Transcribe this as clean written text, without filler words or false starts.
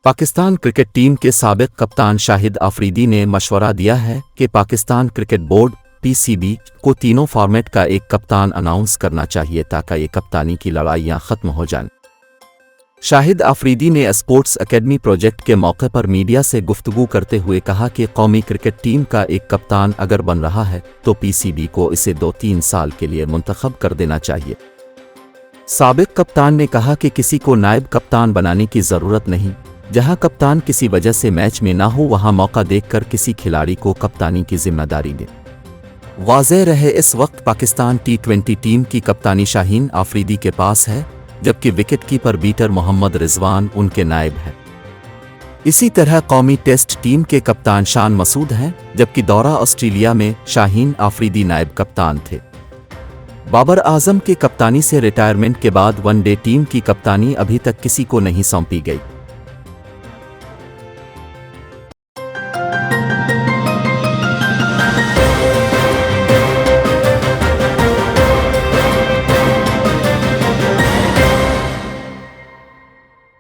Pakistan cricket team के साबिक कप्तान शाहिद अफरीदी ने मशवरा दिया है कि पाकिस्तान क्रिकेट बोर्ड (पीसीबी) को तीनों फॉर्मेट का एक कप्तान अनाउंस करना चाहिए ताकि ये कप्तानी की लड़ाइयां खत्म हो जाएं। शाहिद अफरीदी ने स्पोर्ट्स एकेडमी प्रोजेक्ट के मौके पर मीडिया से गुफ्तगू करते हुए कहा कि कौमी क्रिकेट टीम का एक कप्तान अगर बन रहा है तो पीसीबी को इसे 2-3 साल के लिए मुंतखब कर देना चाहिए। साबिक कप्तान ने कहा कि किसी को नायब कप्तान बनाने की ज़रूरत नहीं, जहां कप्तान किसी वजह से मैच में ना हो वहां मौका देखकर किसी खिलाड़ी को कप्तानी की जिम्मेदारी दे। वाज़ेह रहे इस वक्त पाकिस्तान टी20 टीम की कप्तानी शाहीन अफरीदी के पास है, जबकि विकेटकीपर बीटर मोहम्मद रिजवान उनके नायब हैं। इसी तरह कौमी टेस्ट टीम के कप्तान शान मसूद हैं, जबकि दौरा ऑस्ट्रेलिया में शाहीन अफरीदी नायब कप्तान थे। बाबर आजम के कप्तानी से रिटायरमेंट के बाद वनडे टीम की कप्तानी अभी तक किसी को नहीं सौंपी गई।